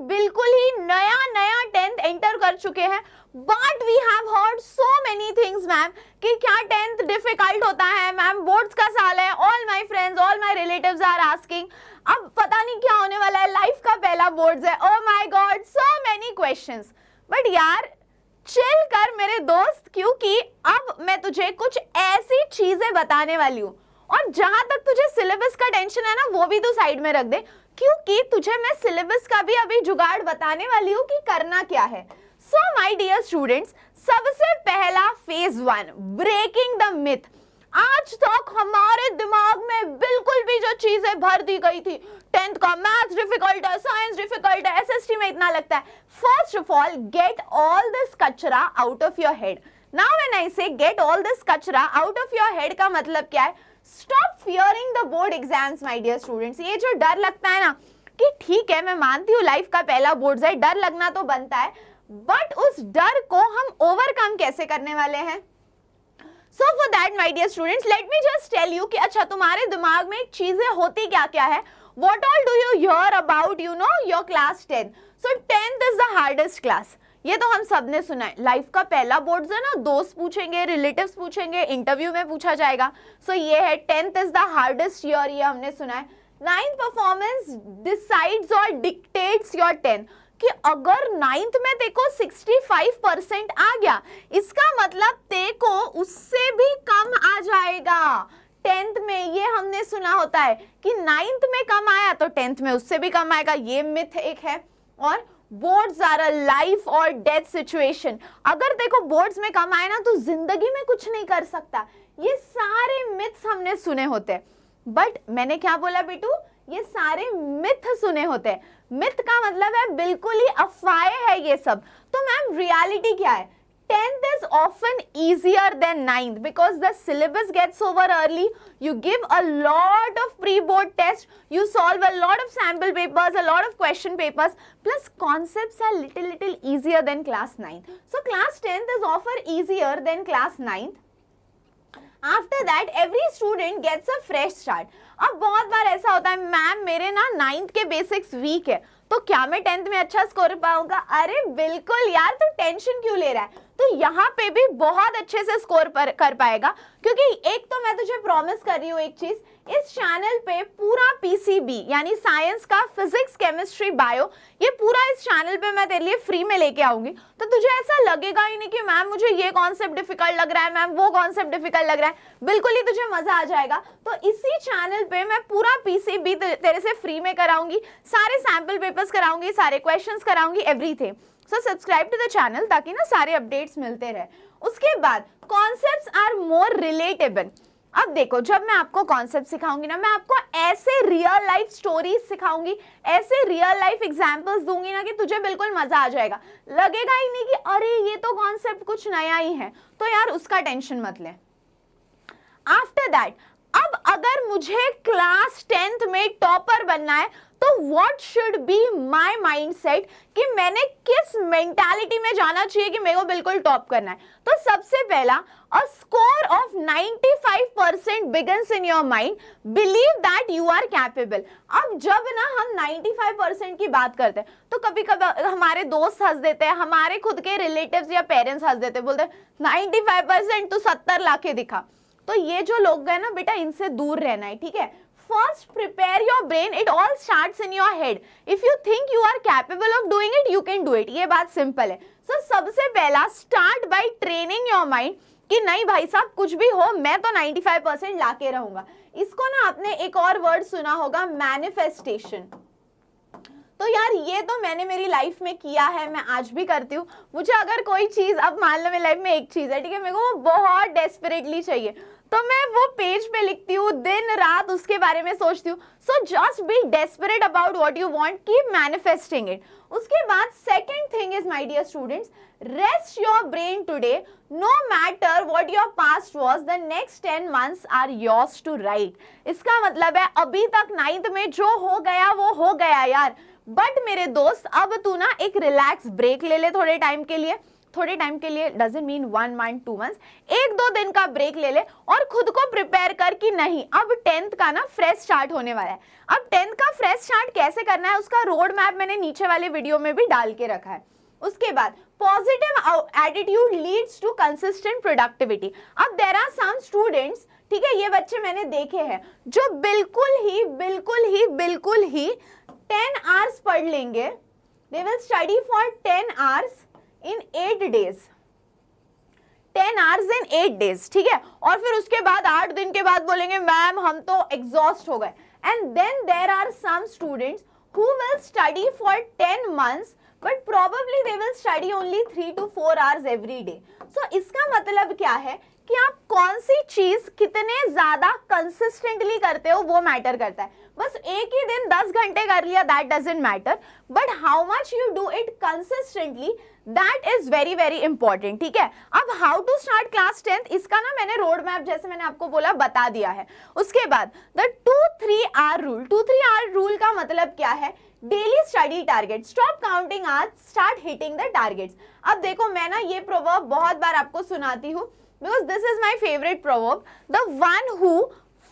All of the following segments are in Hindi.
बिल्कुल ही नया नया 10th एंटर कर चुके हैं, but we have heard so many things ma'am कि क्या 10th डिफिकल्ट होता है मैम, बोर्ड्स का साल है, all my friends all my relatives are asking, अब पता नहीं क्या होने वाला है, लाइफ का पहला बोर्ड्स है, oh my God so many questions. But यार चिल कर मेरे दोस्त, क्योंकि अब मैं तुझे कुछ ऐसी चीजें बताने वाली हूँ, और जहां तक तुझे सिलेबस का टेंशन है ना वो भी तू साइड में रख दे, क्योंकि तुझे मैं सिलेबस का भी अभी जुगाड़ बताने वाली हूँ कि करना क्या है। सो माय डियर स्टूडेंट्स, सबसे पहला फेज 1 ब्रेकिंग द मिथ। आज तक हमारे दिमाग में बिल्कुल भी जो चीजें भर दी गई थी, 10th का मैथ्स डिफिकल्ट है, साइंस डिफिकल्ट है, एसएसटी में इतना लगता है, first of all get all this कचरा out of your head. Now when I say get all this कचरा आउट ऑफ योर हेड का मतलब क्या है? Stop fearing the board exams my dear students. ये जो डर लगता है ना कि ठीक है मैं मानती हूँ लाइफ का पहला बोर्ड है, डर लगना तो बनता है, बट उस डर को हम ओवरकम कैसे करने वाले हैं? So for that my dear students, let me just tell you कि अच्छा तुम्हारे दिमाग में चीजें होती क्या क्या है, what all do you hear about you know your class 10? So 10th is the hardest class, ये तो हम सब ने सुना है, लाइफ का पहला बोर्ड है ना, दोस्त पूछेंगे, रिलेटिव्स पूछेंगे, इंटरव्यू में पूछा जाएगा। सो ये है 10th is the hardest year, ये हमने सुना है। 9th परफॉर्मेंस डिसाइड्स और डिक्टेट्स योर 10th, कि अगर 9th में देखो 65% आ गया, इसका मतलब तेको उससे भी कम आ जाएगा 10th में। ये हमने सुना होता है कि 9th में कम आया तो 10th में उससे भी कम आएगा, ये मिथ एक है। और बोर्ड्स आर अ लाइफ और डेथ सिचुएशन, अगर देखो बोर्ड्स में कम आए ना तो जिंदगी में कुछ नहीं कर सकता, ये सारे मिथ्स हमने सुने होते हैं। बट मैंने क्या बोला बेटू, ये सारे मिथ सुने होते हैं, मिथ का मतलब है बिल्कुल ही अफवाहें है ये सब। तो मैम रियलिटी क्या है? 10th is often easier than 9th because the syllabus gets over early, you give a lot of pre-board tests, you solve a lot of sample papers, a lot of question papers, plus concepts are little easier than class 9th. So class 10th is often easier than class 9th. After that every student gets a fresh start. अब बहुत बार ऐसा होता है मैम मेरे ना 9th के बेसिक्स वीक है, तो क्या मैं 10th में अच्छा स्कोर पाऊंगा? अरे बिल्कुल यार, तू टेंशन क्यों ले रहा है, तो यहाँ पे भी बहुत अच्छे से स्कोर कर पाएगा, क्योंकि एक तो मैं तुझे प्रॉमिस कर रही हूँ एक चीज, इस चैनल पे पूरा पीसीबी यानी साइंस का फिजिक्स केमिस्ट्री बायो, ये पूरा इस चैनल पे मैं तेरे लिए फ्री में लेके आऊंगी, तो तुझे ऐसा लगेगा ही नहीं कि मैम मुझे ये कॉन्सेप्ट डिफिकल्ट लग रहा है, मैम वो कॉन्सेप्ट डिफिकल्ट लग रहा है, बिल्कुल ही तुझे मजा आ जाएगा। तो इसी चैनल पे मैं पूरा पीसीबी तेरे से फ्री में कराऊंगी, सारे सैंपल पेपर्स कराऊंगी, सारे क्वेश्चंस कराऊंगी, everything. So subscribe to the channel ताकि ना सारे अपडेट्स मिलते रहे। उसके बाद कॉन्सेप्ट्स आर मोर रिलेटेबल। अब देखो जब मैं आपको कॉन्सेप्ट सिखाऊंगी ना, मैं आपको ऐसे रियल लाइफ स्टोरीज सिखाऊंगी, ऐसे रियल लाइफ एग्जांपल्स दूंगी ना कि तुझे बिल्कुल मजा आ जाएगा, लगेगा ही नहीं कि अरे ये तो कॉन्सेप्ट कुछ नया ही है, तो यार उसका टेंशन मत ले। आफ्टर दैट अब अगर मुझे क्लास 10th में टॉपर बनना है तो what should be my mindset, कि मैंने किस मेंटालिटी में जाना चाहिए कि मेरे को बिल्कुल टॉप करना है। तो सबसे पहला, a score of 95% begins in your mind, believe that you are capable. अब जब ना हम 95% की बात करते हैं तो कभी कभी हमारे दोस्त हंस देते हैं, हमारे खुद के रिलेटिव्स या पेरेंट्स हंस देते हैं, बोलते हैं 95% तो 70 ला के दिखा। तो ये जो लोग हैं ना बेटा, इनसे दूर रहना है, ठीक है। First prepare your brain, it all starts in your head. If you think you are capable of doing it, you can do it. ये बात सिंपल है। So सबसे पहला start by training your mind कि नहीं भाई साहब कुछ भी हो मैं तो 95% लाके रहूंगा। इसको ना आपने एक और वर्ड सुना होगा, मैनिफेस्टेशन। तो यार ये तो मैंने मेरी लाइफ में किया है, मैं आज भी करती हूँ। मुझे अगर कोई चीज, अब मान लो मेरी लाइफ में एक चीज है, ठीक है, मेरे को वो बहुत डेस्परेटली चाहिए, तो मैं वो पेज पे लिखती हूँ, दिन रात उसके बारे में सोचती हूँ। So just be desperate about what you want, keep manifesting it. उसके बाद second thing is my dear students, rest your brain today, no matter what your past was, the next 10 months are yours to write. इसका मतलब है अभी तक 9th में जो हो गया वो हो गया यार, बट मेरे दोस्त अब तू ना एक रिलैक्स ब्रेक ले ले थोड़े टाइम के लिए, थोड़े टाइम के लिए डजंट मीन 1 मंथ 2 मंथ्स, 1-2 दिन का ब्रेक ले ले और खुद को प्रिपेयर कर कि नहीं अब 10th का ना फ्रेश स्टार्ट होने वाला है। अब 10th का फ्रेश स्टार्ट कैसे करना है उसका रोड मैप मैंने नीचे वाले वीडियो में भी डाल के रखा है। उसके बाद positive attitude leads to consistent productivity. अब देयर आर सम स्टूडेंट्स, ठीक है, ये बच्चे मैंने देखे हैं जो बिल्कुल ही 10 आवर्स पढ़ लेंगे, they will study for 10 hours in 8 days, 10 hours in 8 days, ठीक है, और फिर उसके बाद 8 दिन के बाद बोलेंगे मैम हम तो एग्जॉस्ट हो गए। And then there are some students who will study for 10 months but probably they will study only 3 to 4 hours every day. So इसका मतलब क्या है कि आप कौन सी चीज कितने ज्यादा कंसिस्टेंटली करते हो वो मैटर करता है। बस एक ही दिन 10 घंटे कर लिया that doesn't matter, but how much you do it consistently that is very very important, ठीक है। अब how to start class 10th इसका ना मैंने रोड मैप जैसे मैंने आपको बोला बता दिया है। उसके बाद the 2-3 hour rule, 2-3 hour rule का मतलब क्या है, daily study target, stop counting hours, start hitting the targets. अब देखो मैं ना ये प्रोवर्ब बहुत बार आपको सुनाती हूँ because this is my favorite proverb, the one who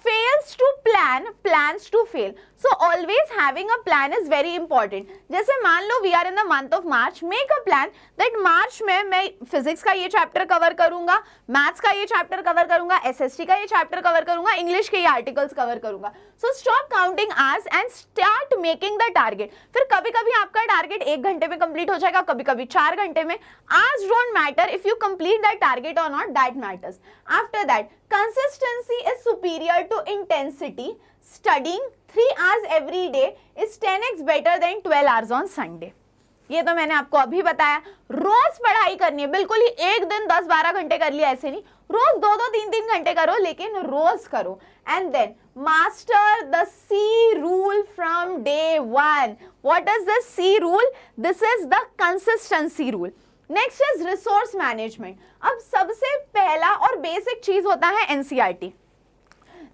fails to plan plans to fail. So always having a plan is very important. जैसे मान लो we are in the month of March, make a plan that March में मैं फिजिक्स का ये चैप्टर कवर करूंगा, मैथ्स का ये चैप्टर कवर करूंगा, एसएसटी का ये चैप्टर कवर करूंगा, इंग्लिश के ये आर्टिकल्स कवर करूंगा। So stop counting hours and start making the target. फिर कभी कभी आपका टारगेट 1 घंटे में कंप्लीट हो जाएगा, कभी कभी 4 घंटे में। Hours don't matter, if you complete that target or not, that matters. After that, consistency is superior to intensity. Studying 3 hours every day is 10x better than 12 hours on Sunday. ये तो मैंने आपको अभी बताया। रोज पढ़ाई करनी है, बिल्कुल ही एक दिन 10-12 घंटे कर लिया ऐसे नहीं, रोज 2-2 3-3 घंटे करो, लेकिन रोज करो। And then master the C rule from day 1। What is the C rule? This is the consistency rule. Next is resource management. अब सबसे पहला और बेसिक चीज होता है एनसीईआरटी।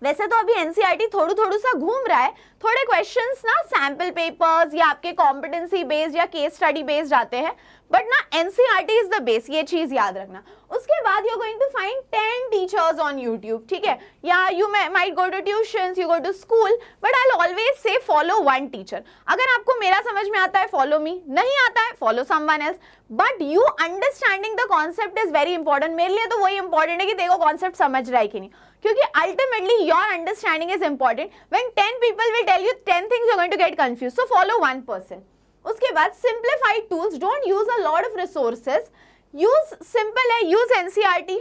वैसे तो अभी एनसीईआरटी थोड़ा सा घूम रहा है, थोड़े क्वेश्चंस ना सैंपल पेपर्स या आपके कॉम्पिटेंसी बेस्ड या केस स्टडी बेस्ड आते हैं, बट ना एनसीईआरटी इज द बेस, ये चीज याद रखना। उसके बाद you are going to find 10 teachers on YouTube, ठीक है, या you might go to tuitions, you go to school, but I will always say follow one teacher. अगर आपको मेरा समझ में आता है फॉलो मी, नहीं आता है follow someone else, but you understanding the concept is very important. मेरे लिए तो वही इंपॉर्टेंट है कि देखो कॉन्सेप्ट समझ रहा है कि नहीं, क्योंकि ultimately your understanding is important. When 10 people will tell you 10 things you are going to get confuse, so follow one person. उसके बाद simplified tools, don't use a lot of resources, use simple है, use NCERT,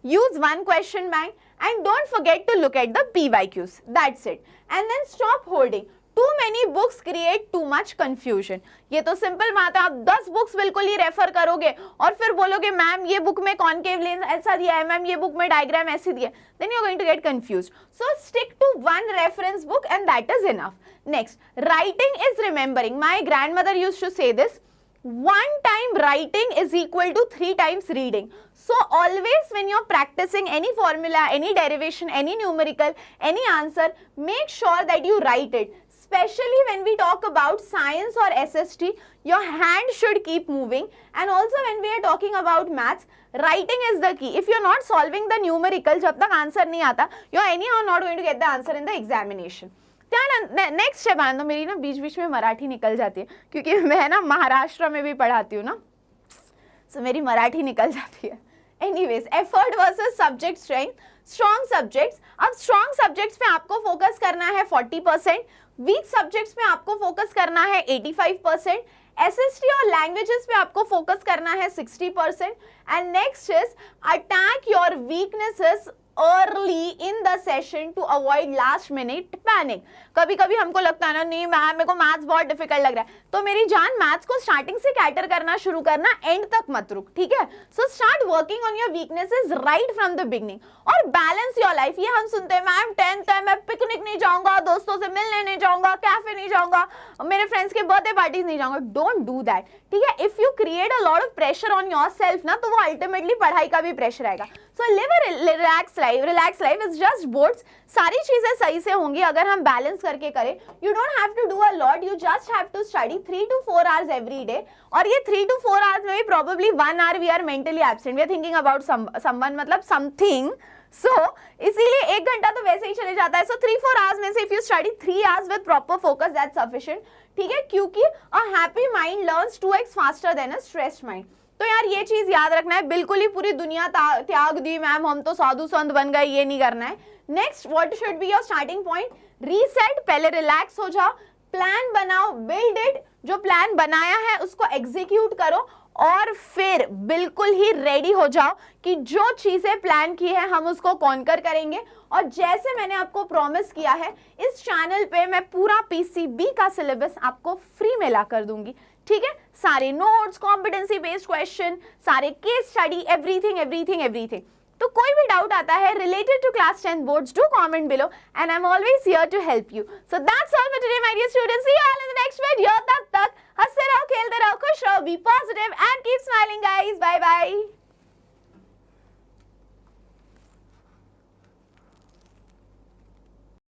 use one question bank, and don't forget to look at the PYQs. That's it. And then stop hoarding. Too many books create too much confusion. ये तो सिंपल बात है, आप 10 बुक्स बिल्कुल ही रेफर करोगे और फिर बोलोगे मैम ये बुक में कॉनकेव लेंस ऐसा दिया है, मैम ये बुक में डायग्राम ऐसी दिया है, then you're going to get confused. So stick to one reference book and that is enough. Next, writing is remembering. My grandmother used to say this. 1 time writing is equal to 3 times reading. So always when you're practicing any formula, any derivation, any numerical, any answer, make sure that you write it. Especially when we talk about science or SST, your hand should keep moving. And also when we are talking about maths, writing is the key. If you're not solving the numerical, जब तक answer नहीं आता, you're anyhow not going to get the answer in the examination. Next है बांधो, मेरी ना बीच बीच में मराठी निकल जाती है क्योंकि मैं ना महाराष्ट्र में भी पढ़ाती हूँ ना, so मेरी मराठी निकल जाती है। Anyways, effort versus subject strength, strong subjects. अब स्ट्रॉन्ग सब्जेक्ट्स पे आपको फोकस करना है 40%, वीक सब्जेक्ट्स पे आपको फोकस करना है 85%, एसएसटी और लैंग्वेजेस पे आपको फोकस करना है 60%, and next is attack your weaknesses early in the session to avoid last minute panic. कभी कभी हमको लगता है ना नहीं मैम मेरे को मैथ्स बहुत डिफिकल्ट लग रहा है, तो मेरी जान मैथ्स को स्टार्टिंग से कैटर करना शुरू करना, एंड तक मत रुक, ठीक है। So start working on your weaknesses right from the beginning और बैलेंस योर लाइफ। ये हम सुनते हैं मैम 10th है मैं पिकनिक नहीं जाऊंगा, दोस्तों से मिलने नहीं जाऊंगा, कैफे नहीं जाऊंगा, मेरे फ्रेंड्स के बर्थडे पार्टीज नहीं जाऊंगा। डोंट डू दैट, ठीक है। If you create a lot of pressure on your self ना, तो वो अल्टीमेटली पढ़ाई का भी प्रेशर आएगा। So live a relax life is just boards. सारी चीजें सही से होंगी अगर हम बैलेंस करके करें. You don't have to do a lot, you just have to study 3 to 4 hours every day. और ये 3 to 4 hours में भी probably 1 hour we are mentally absent, we are thinking about someone, मतलब समथिंग. सो इसीलिए 1 घंटा तो वैसे ही चले जाता है. सो 3-4 hours में से if you study 3 hours with proper focus, that's sufficient. ठीक है, क्योंकि a happy mind learns 2x faster than a stressed mind. तो यार ये चीज याद रखना है. बिल्कुल ही पूरी दुनिया त्याग दी मैम, हम तो साधु संत बन गए, ये नहीं करना है. Next, what should be your starting point? Reset. पहले रिलैक्स हो जाओ, प्लान बनाओ, बिल्ड इट. जो प्लान बनाया है उसको एग्जीक्यूट करो और फिर बिल्कुल ही रेडी हो जाओ कि जो चीजें प्लान की है हम उसको कॉन्कर करेंगे. और जैसे मैंने आपको प्रॉमिस किया है, इस चैनल पे मैं पूरा पीसीबी का सिलेबस आपको फ्री में ला कर दूंगी. ठीक है, सारे नोट्स, कॉम्पिटेंसी बेस्ड क्वेश्चन, सारे केस स्टडी, एवरीथिंग. तो कोई भी डाउट आता है related to class 10 boards, do comment below and I am always here to help you. So that's all for today my dear students. See you all in the next video. तब तक हंसते रहो, खेलते रहो, खुश रहो, be positive and keep smiling guys. Bye bye.